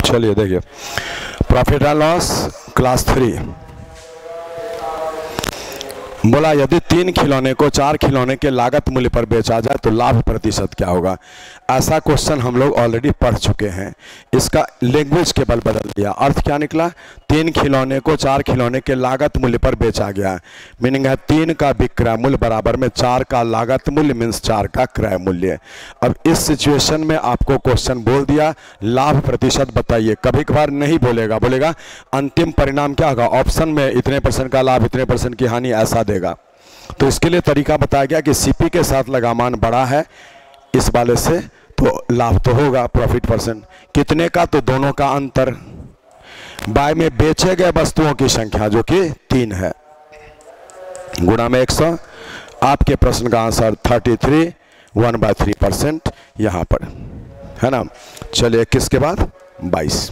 चलिए देखिए, profit and loss class 3 बोला यदि 3 खिलौने को 4 खिलौने के लागत मूल्य पर बेचा जाए तो लाभ प्रतिशत क्या होगा। ऐसा क्वेश्चन हम लोग ऑलरेडी पढ़ चुके हैं। इसका लैंग्वेज केवल बदल दिया। अर्थ क्या निकला, 3 खिलौने को 4 खिलौने के लागत मूल्य पर बेचा गया। मीनिंग है 3 का विक्रय मूल्य बराबर में 4 का लागत मूल्य मीन्स 4 का क्रय मूल्य। अब इस सिचुएशन में आपको क्वेश्चन बोल दिया लाभ प्रतिशत बताइए। कभी कभार नहीं बोलेगा, बोलेगा अंतिम परिणाम क्या होगा, ऑप्शन में इतने % का लाभ इतने % की हानि ऐसा देगा। तो इसके लिए तरीका बताया गया कि सीपी के साथ लगामान बड़ा है इस वाले से तो लाभ तो होगा प्रॉफिट %। कितने का, तो दोनों का अंतर। बाय में बेचे गए वस्तुओं की संख्या जो कि 3 है गुणा में 100। आपके प्रश्न का आंसर 33 1/3% यहां पर है ना। चलिए 21 के बाद 22।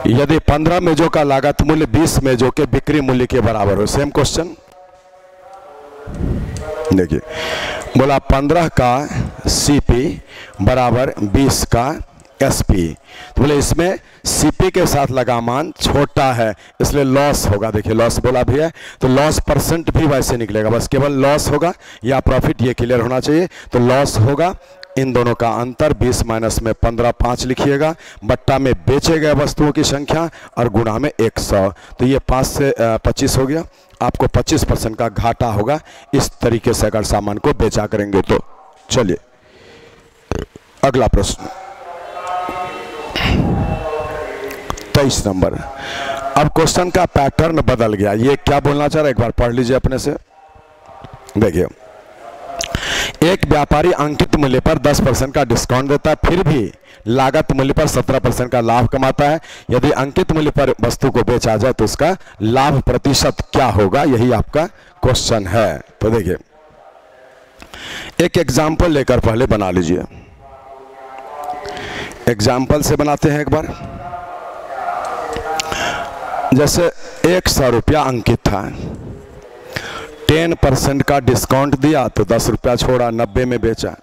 यदि 15 मेजों का लागत मूल्य 20 मेजों के बिक्री मूल्य के बराबर हो। सेम क्वेश्चन देखिए, बोला 15 का सीपी बराबर 20 का एसपी। तो बोले इसमें सीपी के साथ लगामान छोटा है इसलिए लॉस होगा। देखिए लॉस बोला भी है तो लॉस % भी वैसे निकलेगा, बस केवल लॉस होगा या प्रॉफिट ये क्लियर होना चाहिए। तो लॉस होगा, इन दोनों का अंतर 20 माइनस में 15 5 लिखिएगा, बट्टा में बेचे गए वस्तुओं की संख्या और गुणा में 100। तो ये 5 से 25 हो गया। आपको 25% का घाटा होगा इस तरीके से अगर सामान को बेचा करेंगे तो। चलिए अगला प्रश्न 23 नंबर। अब क्वेश्चन का पैटर्न बदल गया। ये क्या बोलना चाह रहा है एक बार पढ़ लीजिए अपने से। देखिए, एक व्यापारी अंकित मूल्य पर 10% का डिस्काउंट देता है फिर भी लागत मूल्य पर 17% का लाभ कमाता है। यदि अंकित मूल्य पर वस्तु को बेचा जाए तो उसका लाभ प्रतिशत क्या होगा, यही आपका क्वेश्चन है। तो देखिए एक एग्जाम्पल लेकर पहले बना लीजिए। एग्जाम्पल से बनाते हैं एक बार। जैसे 100 रुपया अंकित था, 10% का डिस्काउंट दिया तो 10 रुपया छोड़ा, 90 में बेचा,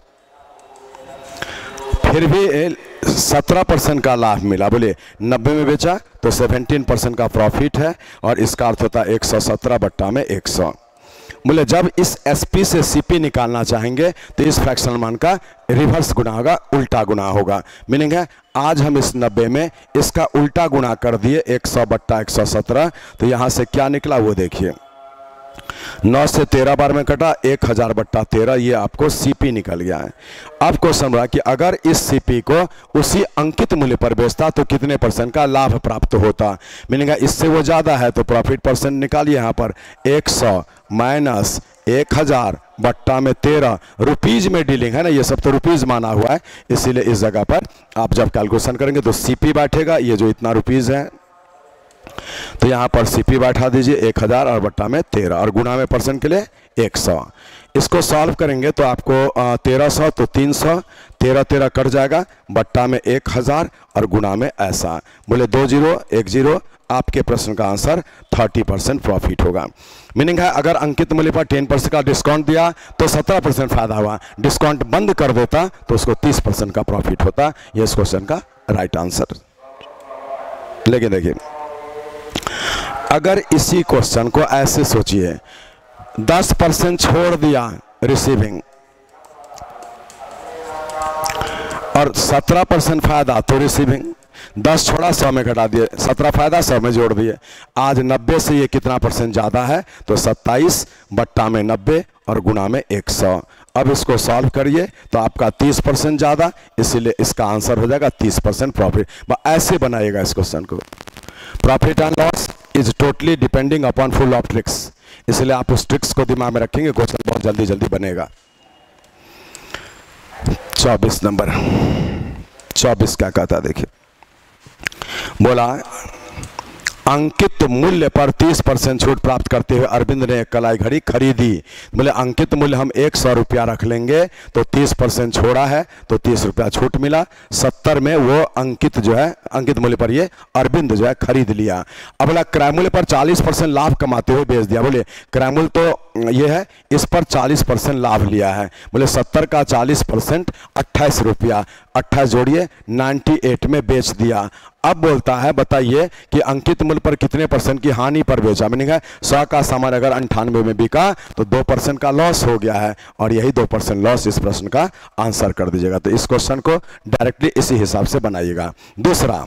फिर भी 17% का लाभ मिला। बोले 90 में बेचा तो 17% का प्रॉफिट है और इसका अर्थ होता है 117 बट्टा में 100। बोले जब इस एसपी से सीपी निकालना चाहेंगे तो इस फ्रैक्शनल मान का रिवर्स गुना होगा, उल्टा गुना होगा। मीनिंग है आज हम इस 90 में इसका उल्टा गुना कर दिए 100 बट्टा 117। तो यहां से क्या निकला वो देखिए, 9 से 13 बार में कटा 1000 बट्टा 13, ये आपको सीपी निकल गया है। अब क्वेश्चन रहा कि अगर इस सीपी को उसी अंकित मूल्य पर बेचता तो कितने % का लाभ प्राप्त होता। मीनिंग है इससे वो ज्यादा है तो प्रॉफिट % निकालिए। यहाँ पर 100 माइनस 1000 बट्टा में 13, रुपीज में डीलिंग है ना, ये सब तो रुपीज माना हुआ है, इसीलिए इस जगह पर आप जब कैलकुलेशन करेंगे तो सीपी बैठेगा, ये जो इतना रुपीज है तो यहां पर सीपी बैठा दीजिए 1000 और बट्टा में 13 और गुणा में % के लिए 100। इसको सॉल्व करेंगे तो आपको 1300 तो 300, 13 13 कट जाएगा, बट्टा में 1000 और गुणा में ऐसा। बोले 2 0 1 0, आपके प्रश्न का आंसर 30% प्रॉफिट होगा। मीनिंग है अगर अंकित मूल्य पर 10% का डिस्काउंट दिया तो 17% फायदा हुआ, डिस्काउंट बंद कर देता तो उसको 30% का प्रॉफिट होता। ये इस क्वेश्चन का राइट आंसर। लेकिन देखिए अगर इसी क्वेश्चन को ऐसे सोचिए 10% छोड़ दिया रिसीविंग और 17% फायदा तो रिसीविंग, 10 छोड़ा 100 में घटा दिए, 17 फायदा 100 में जोड़ दिए। आज 90 से ये कितना % ज्यादा है तो 27 बट्टा में 90 और गुणा में 100। अब इसको सॉल्व करिए तो आपका 30% ज्यादा, इसीलिए इसका आंसर हो जाएगा 30% प्रॉफिट। ऐसे बनाइएगा इस क्वेश्चन को। Profit and loss is totally depending upon full of tricks, इसलिए आप उस ट्रिक्स को दिमाग में रखेंगे, क्वेश्चन बहुत जल्दी जल्दी बनेगा। 24 नंबर 24 क्या कहता है देखिए, बोला अंकित मूल्य पर 30% छूट प्राप्त करते हुए अरविंद ने एक कलाई घड़ी खरीदी। बोले अंकित मूल्य हम 100 रुपया रख लेंगे तो 30% छोड़ा है तो 30 रुपया छूट मिला, 70 में वो अंकित जो है अंकित मूल्य पर ये अरविंद जो है खरीद लिया। अब बोला क्रय मूल्य पर 40% लाभ कमाते हुए बेच दिया। बोले क्रय मूल्य तो ये है, इस पर 40% लाभ लिया है। बोले 70 का 40% 28 रुपया, 28 जोड़िए 98 में बेच दिया। अब बोलता है बताइए कि अंकित मूल्य पर कितने परसेंट की हानि पर बेचा। मीनिंग है 100 का सामान अगर 98 में बिका तो 2% का लॉस हो गया है, और यही 2% लॉस इस प्रश्न का आंसर कर दीजिएगा। तो इस क्वेश्चन को डायरेक्टली इसी हिसाब से बनाइएगा। दूसरा,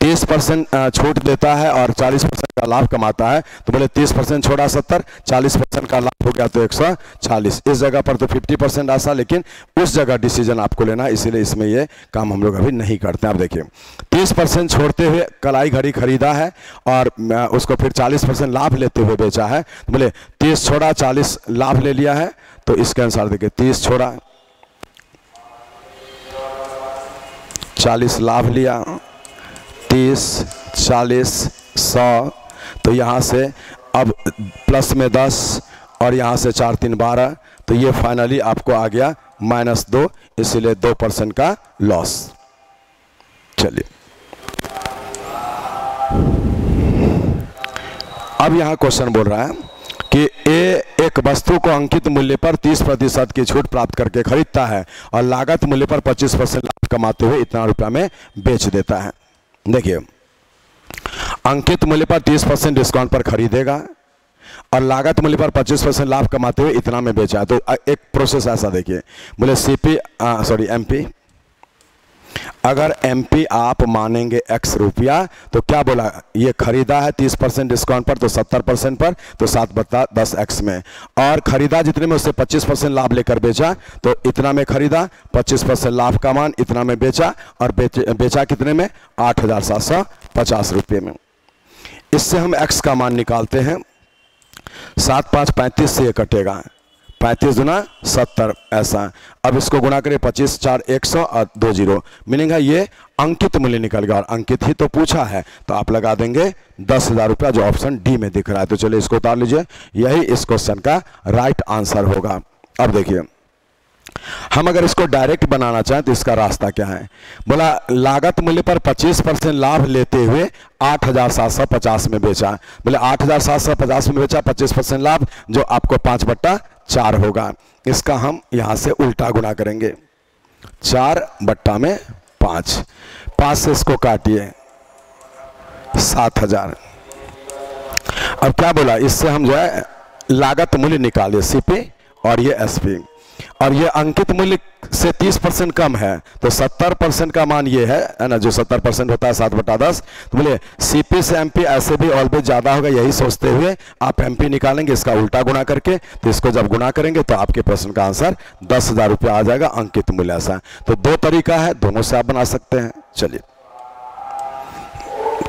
30% छूट देता है और 40% का लाभ कमाता है, तो बोले 30% छोड़ा 70, 40% का लाभ हो गया तो 140। इस जगह पर तो 50% आसा, लेकिन उस जगह डिसीजन आपको लेना, इसीलिए इसमें ये काम हम लोग अभी नहीं करते हैं। अब देखिए 30% छोड़ते हुए कलाई घड़ी खरीदा है और उसको फिर 40% लाभ लेते हुए बेचा है, तो बोले 30 छोड़ा 40 लाभ ले लिया है, तो इसके अनुसार देखिए 30 छोड़ा 40 लाभ लिया, 30 40 100, तो यहाँ से अब प्लस में 10 और यहाँ से 4 3 12, तो ये फाइनली आपको आ गया -2, इसीलिए 2% का लॉस। चलिए अब यहाँ क्वेश्चन बोल रहा है कि ए एक वस्तु को अंकित मूल्य पर 30% की छूट प्राप्त करके खरीदता है और लागत मूल्य पर 25% लाभ कमाते हुए इतना रुपया में बेच देता है। देखिए अंकित मूल्य पर 30% डिस्काउंट पर खरीदेगा और लागत मूल्य पर 25% लाभ कमाते हुए इतना में बेचा है। तो एक प्रोसेस ऐसा देखिए, बोले एमपी, अगर एमपी आप मानेंगे x रुपया, तो क्या बोला, ये खरीदा है 30% डिस्काउंट पर तो 70% पर, तो 7/10x में, और खरीदा जितने में उससे 25% लाभ लेकर बेचा, तो इतना में खरीदा 25% लाभ का मान इतना में बेचा, और बेचा कितने में 8,750 रुपये में। इससे हम x का मान निकालते हैं, 7 5 35 से ये कटेगा, 35 दूना 70 ऐसा। अब इसको गुणा करें 25 4 100 और 2 0, मीनिंग है ये अंकित मूल्य निकल गया, और अंकित ही तो पूछा है, तो आप लगा देंगे 10,000 रुपया, जो ऑप्शन डी में दिख रहा है। तो चलिए इसको उतार लीजिए, यही इस क्वेश्चन का राइट आंसर होगा। अब देखिए हम अगर इसको डायरेक्ट बनाना चाहें तो इसका रास्ता क्या है, बोला लागत मूल्य पर 25% लाभ लेते हुए 8,750 में बेचा, बोले 8,750 में बेचा, 25% लाभ, जो आपको 5/4 होगा। इसका हम यहां से उल्टा गुणा करेंगे, 4/5, 5 से इसको काटिए 7,000। अब क्या बोला, इससे हम जो है लागत मूल्य निकाले सीपी और ये एसपी, और ये अंकित मूल्य से 30% कम है, तो 70% का मान ये है ना, जो 70% होता है 7/10। तो बोले सीपी से एमपी ऐसे भी ऑलवेज ज्यादा होगा, यही सोचते हुए आप एमपी निकालेंगे इसका उल्टा गुणा करके, तो इसको जब गुणा करेंगे तो आपके प्रश्न का आंसर 10,000 रुपया आ जाएगा अंकित मूल्य ऐसा। तो 2 तरीका है, दोनों से आप बना सकते हैं। चलिए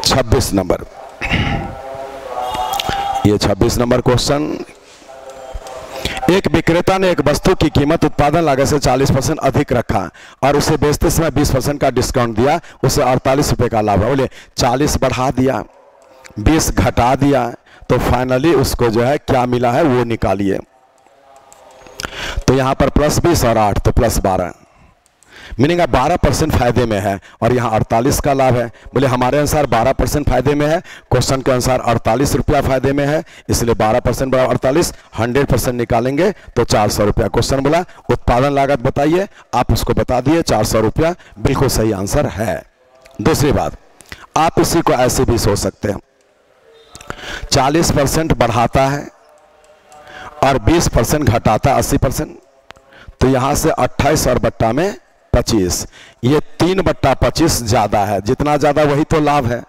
26 नंबर, ये 26 नंबर क्वेश्चन, एक विक्रेता ने एक वस्तु की कीमत उत्पादन लागत से 40% अधिक रखा और उसे बेचते समय 20% का डिस्काउंट दिया, उसे 48 रुपये का लाभ है। बोले 40 बढ़ा दिया, 20 घटा दिया, तो फाइनली उसको जो है क्या मिला है वो निकालिए। तो यहां पर +20 और 8 तो +12, मीनिंग 12% फायदे में है, और यहाँ 48 का लाभ है। बोले हमारे अनुसार 12% फायदे में है, क्वेश्चन के अनुसार 48 रुपया फायदे में है, इसलिए 12% बराबर 48, 100% निकालेंगे तो 400 रुपया। क्वेश्चन बोला उत्पादन लागत बताइए, आप उसको बता दिए 400 रुपया, बिल्कुल सही आंसर है। दूसरी बात, आप इसी को ऐसे भी सोच सकते हैं, 40% बढ़ाता है और 20% घटाता है 80%, तो यहां से 28 और बट्टा में 25, ये 3/25 ज्यादा है, जितना ज्यादा वही तो लाभ है,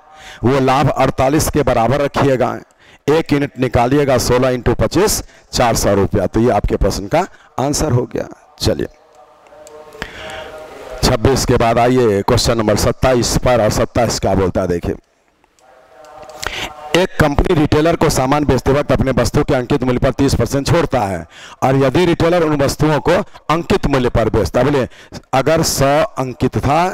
वो लाभ 48 के बराबर रखिएगा, 1 यूनिट निकालिएगा, 16 × 25 400 रुपया, तो ये आपके प्रश्न का आंसर हो गया। चलिए 26 के बाद आइए क्वेश्चन नंबर 27 पर, और 27 क्या बोलता है देखिए, एक कंपनी रिटेलर को सामान बेचते वक्त अपने वस्तु के अंकित मूल्य पर 30% छोड़ता है, और यदि रिटेलर उन वस्तुओं को अंकित मूल्य पर बेचता, बोले अगर 100 अंकित था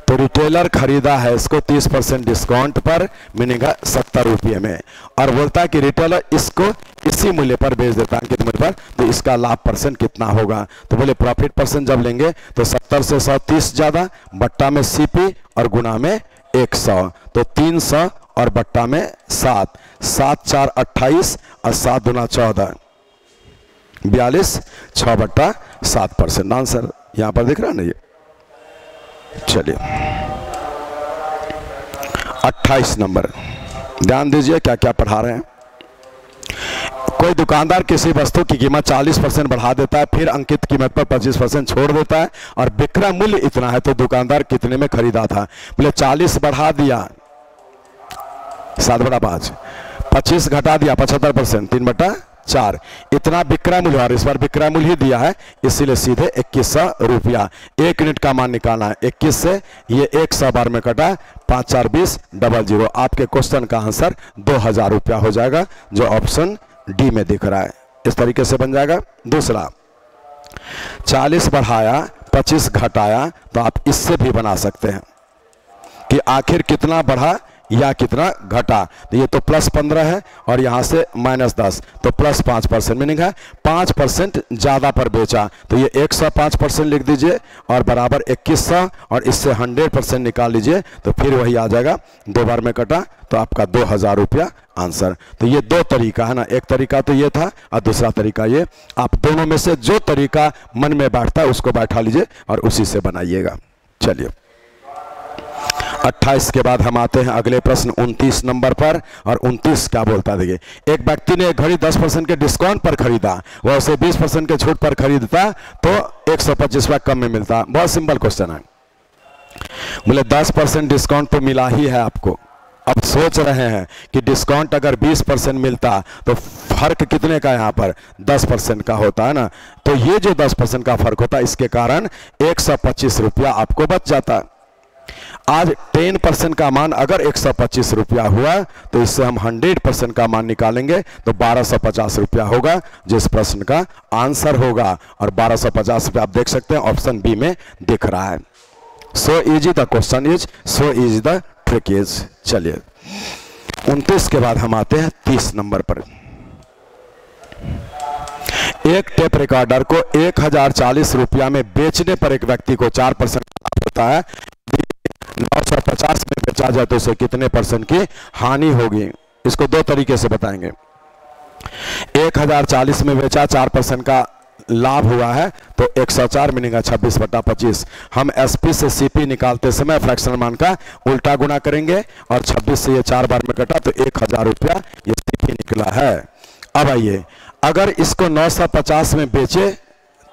तो रिटेलर खरीदा है इसको 30% डिस्काउंट पर, मीनिंग 70 रुपये में, और बोलता है कि रिटेलर इसको इसी मूल्य पर बेच देता है अंकित मूल्य पर, तो इसका लाभ परसेंट कितना होगा। तो बोले प्रॉफिट परसेंट जब लेंगे तो 70 से 100 30 ज्यादा, बट्टा में सीपी और गुना में 100, तो 300 और बट्टा में 7, 7 4 28 और 7 दूना 14, 42, 6/7% आंसर यहां पर दिख रहा है ना ये। चलिए 28 नंबर, ध्यान दीजिए क्या क्या पढ़ा रहे हैं। कोई दुकानदार किसी वस्तु की कीमत 40% बढ़ा देता है, फिर अंकित कीमत पर 25% छोड़ देता है और विक्रय मूल्य इतना है, तो दुकानदार कितने में खरीदा था? बोले 40 बढ़ा दिया 7/5, 25 घटा दिया 75%, 3/4, इतना विक्रय मूल्य, और इस बार विक्रय मूल्य ही दिया है, इसीलिए सीधे 2100 रुपया। 1 यूनिट का मान निकालना है, 21 से ये 100 बार में कटा, 5 4 20 00। आपके क्वेश्चन का आंसर 2000 रुपया हो जाएगा, जो ऑप्शन डी में दिख रहा है। इस तरीके से बन जाएगा। दूसरा, 40 बढ़ाया 25 घटाया, तो आप इससे भी बना सकते हैं कि आखिर कितना बढ़ा या कितना घटा। तो ये तो +15 है और यहां से -10, तो +5% मीनिंग है 5% ज्यादा पर बेचा, तो ये 105% लिख दीजिए और बराबर 2100, और इससे 100% निकाल लीजिए, तो फिर वही आ जाएगा। 2 बार में कटा तो आपका 2000 रुपया आंसर। तो ये 2 तरीका है ना, एक तरीका तो ये था और दूसरा तरीका ये। आप दोनों में से जो तरीका मन में बैठता है उसको बैठा लीजिए और उसी से बनाइएगा। चलिए 28 के बाद हम आते हैं अगले प्रश्न 29 नंबर पर। और 29 क्या बोलता है, देखिए, एक व्यक्ति ने एक घड़ी 10% के डिस्काउंट पर खरीदा, वह उसे 20% के छूट पर खरीदता तो 125 रुपया कम में मिलता। बहुत सिंपल क्वेश्चन है। बोले 10% डिस्काउंट तो मिला ही है आपको, अब सोच रहे हैं कि डिस्काउंट अगर 20% मिलता तो फर्क कितने का यहाँ पर 10% का होता है ना, तो ये जो 10% का फर्क होता है, इसके कारण 125 रुपया आपको बच जाता। आज 10% का मान अगर 125 रुपया हुआ, तो इससे हम 100% का मान निकालेंगे तो 1250 रुपया होगा, जिस प्रश्न का आंसर होगा। और 1250 रुपया आप देख सकते हैं ऑप्शन बी में दिख रहा है। So easy the question is, so easy the trick is. चलिए 29 के बाद हम आते हैं 30 नंबर पर। एक टेप रिकॉर्डर को 1040 रुपया में बेचने पर एक व्यक्ति को 4% लाभ होता है। 950 में बेचा जाए तो उसे कितने % की हानि होगी? इसको 2 तरीके से बताएंगे। 1040 में बेचा, 4% का लाभ हुआ है, तो 104 मिलेगा 26/25। हम एसपी से सीपी निकालते समय फ्रैक्शनल मान का उल्टा गुना करेंगे और 26 से ये 4 बार में कटा तो 1000 रुपया ये सीपी निकला है। अब आइए, अगर इसको 950 में बेचे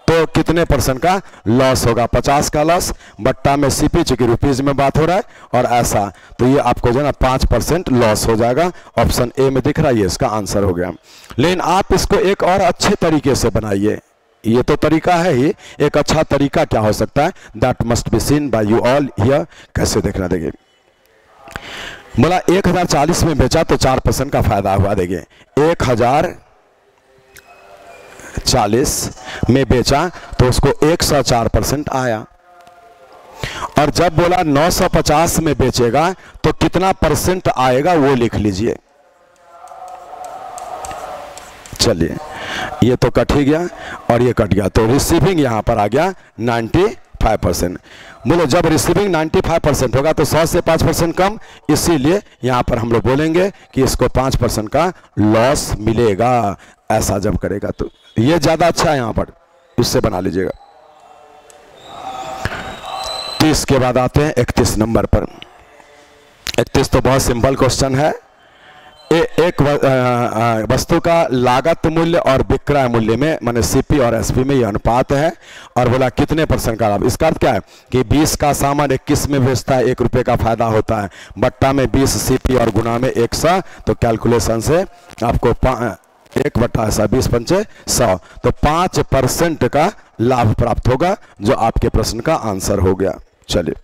तो कितने % का लॉस होगा? 50 का लॉस, बट्टा में सीपी, चूंकि रुपीज में बात हो रहा है और ऐसा, तो ये आपको जो है ना 5% लॉस हो जाएगा। ऑप्शन ए में दिख रहा है, ये इसका आंसर हो गया। लेकिन आप इसको एक और अच्छे तरीके से बनाइए। ये तो तरीका है ही, एक अच्छा तरीका क्या हो सकता है? That must be seen by you all here. कैसे देखना, देखिए, बोला 1040 में बेचा तो 4% का फायदा हुआ। देखिए 1040 में बेचा तो उसको 104% आया, और जब बोला 950 में बेचेगा तो कितना % आएगा वो लिख लीजिए। चलिए, ये तो कट ही गया और ये कट गया, तो रिसीविंग यहां पर आ गया 95%। बोलो जब रिसीविंग 95% होगा तो 100 से 5% कम, इसीलिए यहां पर हम लोग बोलेंगे कि इसको 5% का लॉस मिलेगा। ऐसा जब करेगा तो ये ज्यादा अच्छा है, यहां पर इससे बना लीजिएगा। 30 के बाद आते हैं 31 नंबर पर। 31 तो बहुत सिंपल क्वेश्चन है। एक वस्तु का लागत मूल्य और विक्रय मूल्य में, माने सीपी और एसपी में यह अनुपात है, और बोला कितने % का लाभ। इसका अर्थ क्या है कि 20 का सामान 21 में बेचता है, 1 रुपये का फायदा होता है, बट्टा में 20 सीपी और गुना में 100, तो कैलकुलेशन से आपको 1/20 पंचे 100, तो 5% का लाभ प्राप्त होगा, जो आपके प्रश्न का आंसर हो गया। चलिए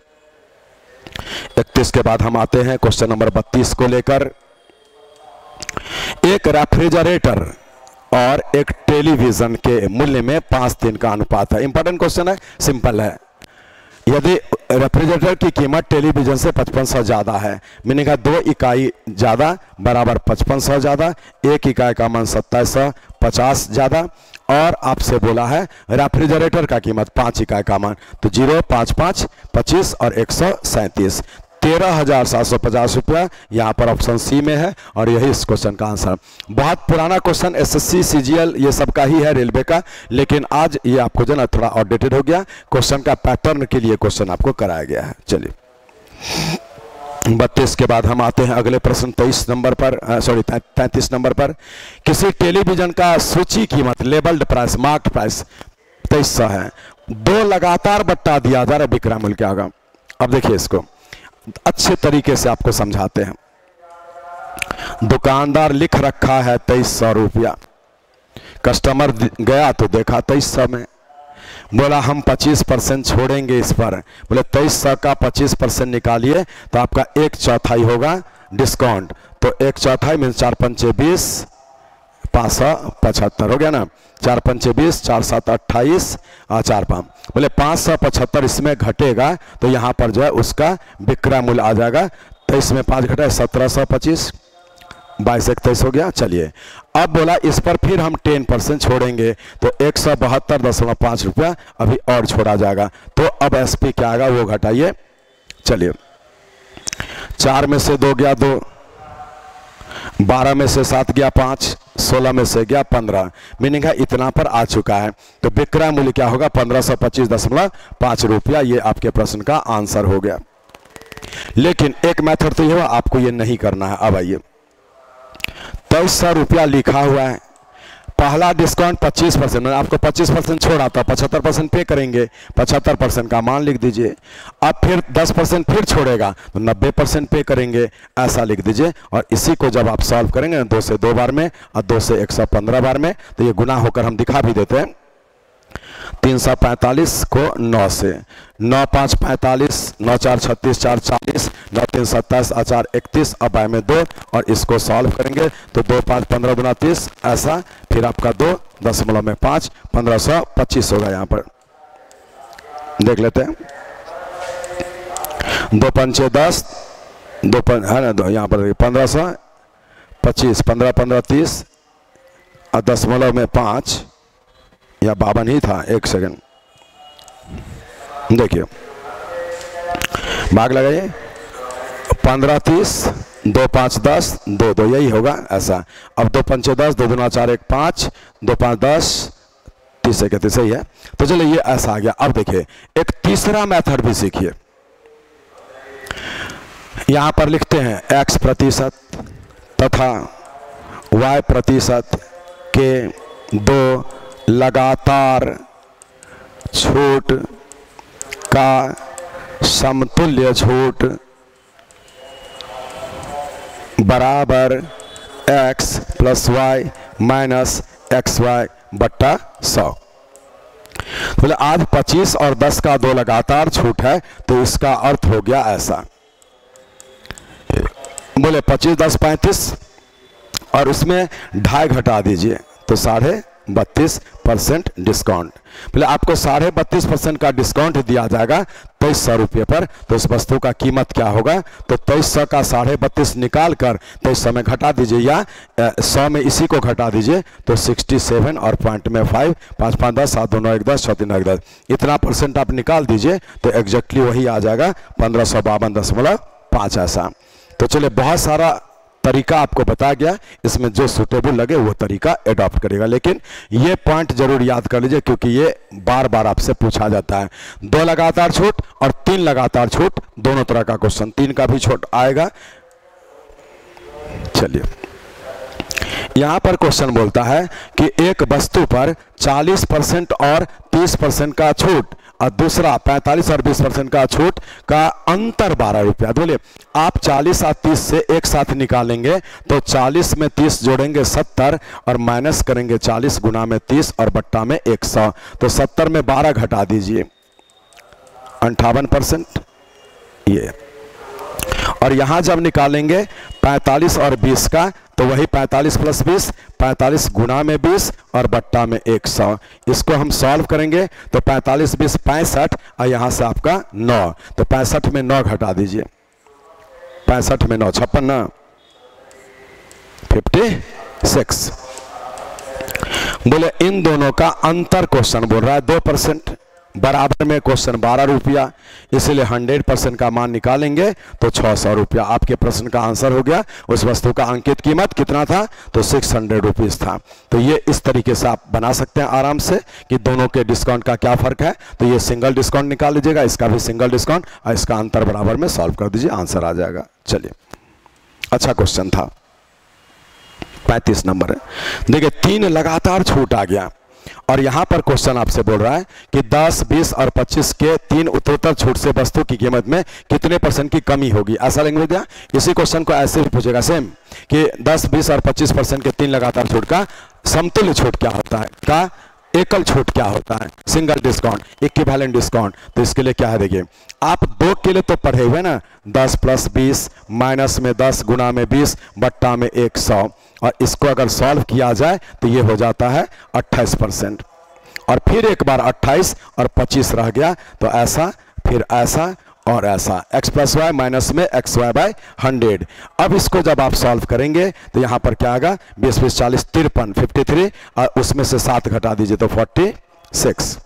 31 के बाद हम आते हैं क्वेश्चन नंबर 32 को लेकर। एक रेफ्रिजरेटर और एक टेलीविजन के मूल्य में 5:3 का अनुपात है। इंपॉर्टेंट क्वेश्चन है, सिंपल है। यदि रेफ्रिजरेटर की कीमत टेलीविजन से 5500 ज्यादा है, मीनिंग 2 इकाई ज्यादा बराबर 5500 ज्यादा, 1 इकाई का मान 2750 ज्यादा, और आपसे बोला है रेफ्रिजरेटर का कीमत 5 इकाई का मान, तो 0, 5, 5, 25 और 137, 13,750 रुपया यहाँ पर ऑप्शन सी में है और यही इस क्वेश्चन का आंसर। बहुत पुराना क्वेश्चन एसएससी सीजीएल ये सब का ही है रेलवे का, लेकिन आज ये आपको जो ना थोड़ा आउटडेटेड हो गया, क्वेश्चन का पैटर्न के लिए क्वेश्चन आपको कराया गया है। चलिए 32 के बाद हम आते हैं अगले प्रश्न 23 नंबर पर, सॉरी 33 नंबर पर। किसी टेलीविजन का सूची कीमत लेबल्ड प्राइस मार्क प्राइस 2300 है, 2 लगातार बट्टा दिया जा रहा है विक्रय मूल्य क्या होगा। अब देखिए इसको अच्छे तरीके से आपको समझाते हैं। दुकानदार लिख रखा है 2300 रुपया, कस्टमर गया तो देखा 2300 में, बोला हम 25% छोड़ेंगे इस पर, बोले 2300 का 25% निकालिए तो आपका 1/4 होगा डिस्काउंट, तो 1/4 मीन 4 पंचे 20, 575 हो गया ना, 4 पंचे 20, 4 7 28 और 4 5, बोले 575 इसमें घटेगा तो यहाँ पर जो है उसका विक्रय मूल्य आ जाएगा। तो इसमें 5 घटा 1725, 22 21 हो गया। चलिए अब बोला इस पर फिर हम 10% छोड़ेंगे तो 172.5 रुपया अभी और छोड़ा जाएगा, तो अब एसपी क्या आएगा वो घटाइए। चलिए 4 में से 2 गया 2, 12 में से 7 गया 5, 16 में से गया 15, मीनिंग है इतना पर आ चुका है, तो विक्रय मूल्य क्या होगा 1525.5 रुपया। ये आपके प्रश्न का आंसर हो गया। लेकिन एक मेथड तो ये हुआ, आपको ये नहीं करना है। अब आइए 2300 रुपया लिखा हुआ है, पहला डिस्काउंट 25%, आपको 25% छोड़ा था, 75% पे करेंगे, 75% का मान लिख दीजिए। अब फिर 10% फिर छोड़ेगा तो 90% पे करेंगे, ऐसा लिख दीजिए। और इसी को जब आप सॉल्व करेंगे 2 से 2 बार में और 2 से 115 बार में, तो ये गुना होकर हम दिखा भी देते हैं। 345 को 9 से, 9 5 45, 9 4 36, 4 40, 9 3 27, 4 31, अब आए में 2 और इसको सॉल्व करेंगे तो 2 5 15 गुना 30, ऐसा फिर आपका 2.5 1525 होगा। यहाँ पर देख लेते हैं, 2 पंचे 10, 2 है ना, 2 यहाँ पर 1525, 15 15 30 और 0.5 या 52 ही था, 1 सेकंड देखिए, भाग लगाइए, 15 30, 2 5 10, 2 2 यही होगा ऐसा। अब 2 पंचे 10, 2 दूना 4 1 5, 2 5 10, 30 31 सही है। तो चलिए ये ऐसा आ गया। अब देखिए एक तीसरा मेथड भी सीखिए, यहां पर लिखते हैं x प्रतिशत तथा y प्रतिशत के 2 लगातार छूट का समतुल्य छूट बराबर x plus y minus XY बट्टा 100। बोले आज 25 और 10 का 2 लगातार छूट है, तो इसका अर्थ हो गया ऐसा। बोले 25 10 35 और उसमें 2.5 घटा दीजिए तो 32.5% डिस्काउंट। बोले आपको 32.5% का डिस्काउंट दिया जाएगा 2300 रुपये पर, तो इस वस्तु का कीमत क्या होगा, तो 2300 का 32.5 निकाल कर 2300 में घटा दीजिए या 100 में इसी को घटा दीजिए तो 67 और पॉइंट में 5 5 5 10 7 2 9 1 10 6 3 1 10 इतना परसेंट आप निकाल दीजिए तो एग्जैक्टली वही आ जाएगा 1552.5 ऐसा। तो चलिए बहुत सारा तरीका आपको बताया गया, इसमें जो सूटेबल लगे वो तरीका एडॉप्ट करेगा, लेकिन ये पॉइंट जरूर याद कर लीजिए क्योंकि ये बार बार आपसे पूछा जाता है। 2 लगातार छूट और 3 लगातार छूट, दोनों तरह का क्वेश्चन, 3 का भी छूट आएगा। चलिए यहां पर क्वेश्चन बोलता है कि एक वस्तु पर 40% और 30% का छूट और दूसरा 45 और 20% का छूट का अंतर 12 रुपया। बोले आप 40 और 30 से एक साथ निकालेंगे तो 40 में 30 जोड़ेंगे 70 और माइनस करेंगे 40 गुना में 30 और बट्टा में 100, तो 70 में 12 घटा दीजिए 58% ये। और यहां जब निकालेंगे 45 और 20 का तो वही 45 प्लस 20, 45 गुना में 20 और बट्टा में 100। इसको हम सॉल्व करेंगे तो 45 20 65 और यहां से आपका 9, तो 65 में 9 घटा दीजिए, 65 में 9 56 ना 56। बोले इन दोनों का अंतर क्वेश्चन बोल रहा है 2%, बराबर में क्वेश्चन 12 रुपया, इसलिए 100% का मान निकालेंगे तो 600 रुपया। आपके प्रश्न का आंसर हो गया। उस वस्तु का अंकित कीमत कितना था? तो 600 रुपीज़ था। तो ये इस तरीके से आप बना सकते हैं आराम से कि दोनों के डिस्काउंट का क्या फ़र्क है। तो ये सिंगल डिस्काउंट निकाल लीजिएगा, इसका भी सिंगल डिस्काउंट, और इसका अंतर बराबर में सॉल्व कर दीजिए, आंसर आ जाएगा। चलिए, अच्छा क्वेश्चन था, 35 नंबर है। देखिए 3 लगातार छूट आ गया और यहां पर क्वेश्चन आपसे बोल रहा है कि 10, 20 और 25 के 3 उत्तरोत्तर छूट से वस्तु की कीमत में कितने % की कमी होगी। ऐसा लिखेंगे क्या? इसी क्वेश्चन को ऐसे भी पूछेगा सेम कि 10, 20 और 25% के 3 लगातार छूट का समतुल्य छूट क्या होता है, का एकल छूट क्या होता है, सिंगल डिस्काउंट, इक्विवेलेंट डिस्काउंट। तो इसके लिए क्या है, देखिए आप 2 के लिए तो पढ़े हुए ना, 10 + 20 माइनस में 10 गुना में 20 बट्टा में 100, और इसको अगर सॉल्व किया जाए तो ये हो जाता है 28%। और फिर एक बार 28 और 25 रह गया, तो ऐसा, फिर ऐसा और ऐसा, x + y माइनस में xy/100। अब इसको जब आप सॉल्व करेंगे तो यहाँ पर क्या आएगा, 20, 20, 40, 53, 53, और उसमें से 7 घटा दीजिए तो 46।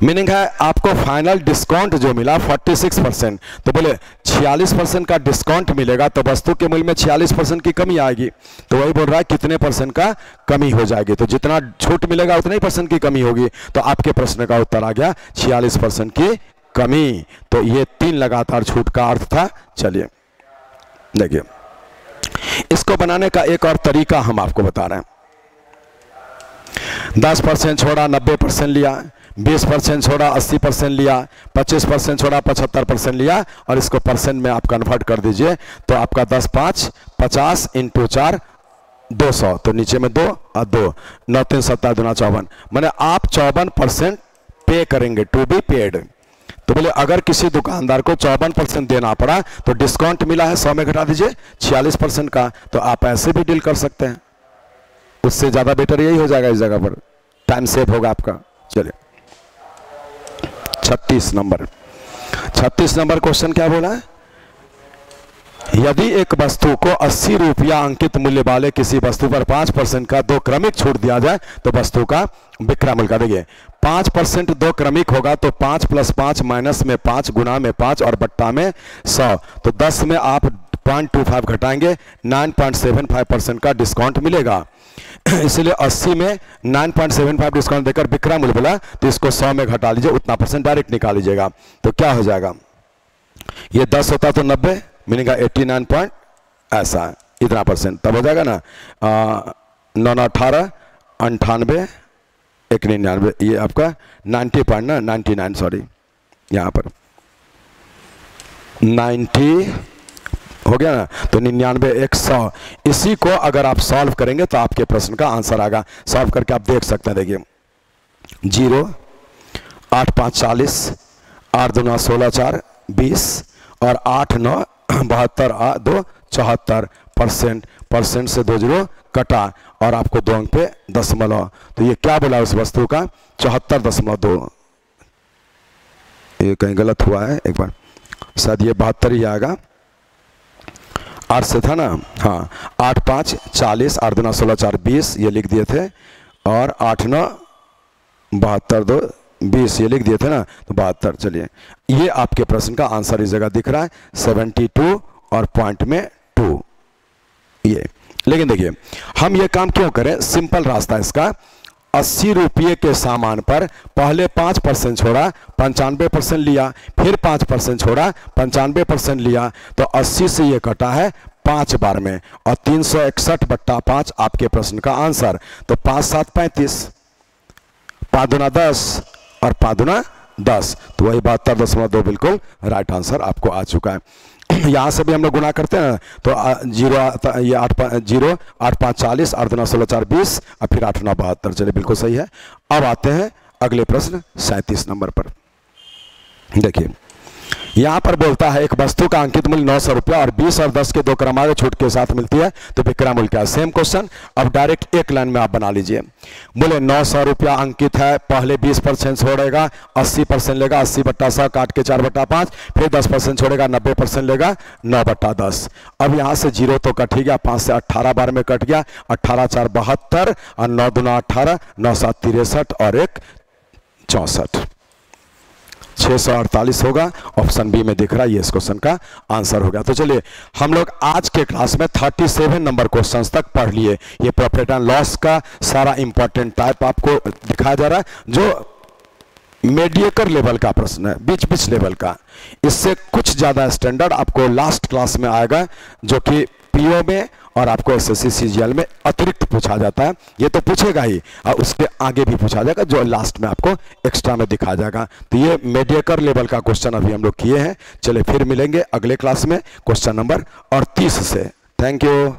मीनिंग है आपको फाइनल डिस्काउंट जो मिला 46%। तो बोले 46% का डिस्काउंट मिलेगा तो वस्तु के मूल्य में 46% की कमी आएगी। तो वही बोल रहा है कितने % का कमी हो जाएगी। तो जितना छूट मिलेगा उतने ही % की कमी होगी। तो आपके प्रश्न का उत्तर आ गया 46% की कमी। तो ये 3 लगातार छूट का अर्थ था। चलिए देखिए, इसको बनाने का एक और तरीका हम आपको बता रहे हैं। 10% छोड़ा 90% लिया, 20% छोड़ा 80% लिया, 25% छोड़ा 75% लिया, और इसको परसेंट में आप कन्वर्ट कर दीजिए तो आपका 10, 5, 50 × 4 200। तो नीचे में 2 और 2, 9, 3, 7, 2, 54, मैंने आप 54% पे करेंगे, टू बी पेड। तो बोले अगर किसी दुकानदार को 54% देना पड़ा तो डिस्काउंट मिला है 100 में घटा दीजिए 46% का। तो आप ऐसे भी डील कर सकते हैं, उससे ज्यादा बेटर यही हो जाएगा, इस जगह पर टाइम सेव होगा आपका। चलिए 36 नंबर क्वेश्चन क्या बोला है, यदि एक वस्तु को 80 रुपया अंकित मूल्य वाले किसी वस्तु पर 5% का 2 क्रमिक छूट दिया जाए तो वस्तु का विक्रय मूल्य का, देखिए 5% 2 क्रमिक होगा तो 5 + 5 माइनस में 5 गुना में 5 और बट्टा में 100। तो 10 में आप 0.25 घटाएंगे, 9.75% का डिस्काउंट मिलेगा। इसलिए 80 में 9.75 डिस्काउंट देकर विक्रय मूल्य बोला, तो इसको 100 में घटा लीजिए, उतना % डायरेक्ट निकाल लीजिएगा। तो क्या हो जाएगा, ये 10 होता तो 90, मीनिंग 89 पॉइंट ऐसा इतना %, तब हो जाएगा ना 9, 18, 98, 199, ये आपका 90.99, सॉरी यहाँ पर 90 हो गया ना। तो 99, 100, इसी को अगर आप सॉल्व करेंगे तो आपके प्रश्न का आंसर आएगा। सॉल्व करके आप देख सकते हैं, देखिए 0, 8, 5, 40, 8, 2, 16, 4, 20 और 8, 9, 72, 2, 74%, से 2 0 कटा और आपको 2 अंक पे दशमलव। तो ये क्या बोला उस वस्तु का, 74.2। ये कहीं गलत हुआ है, एक बार शायद ये 72 ही आएगा, 8 से था ना, हाँ 8, 5, 40, 8, 2, 16, 4, 20 ये लिख दिए थे, और 8, 9, 72, 2, 20 ये लिख दिए थे ना, तो 72। चलिए ये आपके प्रश्न का आंसर इस जगह दिख रहा है 72 और पॉइंट में 2 ये। लेकिन देखिए हम ये काम क्यों करें, सिंपल रास्ता इसका, 80 रुपये के सामान पर पहले 5% छोड़ा 95% लिया, फिर 5% छोड़ा 95% लिया, तो 80 से ये कटा है 5 बार में, और 361/5 आपके प्रश्न का आंसर। तो 5, 7, 35, 5 दूना 10 और 5 दूना 10, तो वही 72.2 बिल्कुल राइट आंसर आपको आ चुका है। यहाँ से भी हम लोग गुना करते हैं तो 0, ये 8, 5, 40, 8, 2, 16, 4, 20 और फिर 8, 9, 72। चलिए बिल्कुल सही है। अब आते हैं अगले प्रश्न 37 नंबर पर। देखिए यहाँ पर बोलता है एक वस्तु का अंकित मूल्य 900 रुपया और 20 और 10 के 2 क्रमागत छूट के साथ मिलती है तो विक्रय मूल्य क्या है। सेम क्वेश्चन, अब डायरेक्ट एक लाइन में आप बना लीजिए। बोले 900 रुपया अंकित है, पहले 20% छोड़ेगा 80% लेगा, 80/100 काट के 4/5, फिर 10% छोड़ेगा 90% लेगा 9/10। अब यहाँ से 0 तो कट ही गया, 5 से 18 बार में कट गया, 18, 4, 72 और 9 दूना 18, 9, 7, 63 और 1 64, 648 होगा। ऑप्शन बी में दिख रहा है, ये इस क्वेश्चन का आंसर होगा। तो चलिए हम लोग आज के क्लास में 37 नंबर क्वेश्चंस तक पढ़ लिए। ये प्रॉफिट एंड लॉस का सारा इंपॉर्टेंट टाइप आपको दिखाया जा रहा है, जो मीडिएकर लेवल का प्रश्न है, बीच बीच लेवल का। इससे कुछ ज़्यादा स्टैंडर्ड आपको लास्ट क्लास में आएगा, जो कि पीओ में और आपको एसएससी सीजीएल में अतिरिक्त पूछा जाता है। ये तो पूछेगा ही और उसके आगे भी पूछा जाएगा, जो लास्ट में आपको एक्स्ट्रा में दिखाया जाएगा। तो ये मीडिएकर लेवल का क्वेश्चन अभी हम लोग किए हैं। चलिए फिर मिलेंगे अगले क्लास में क्वेश्चन नंबर 38 से। Thank you.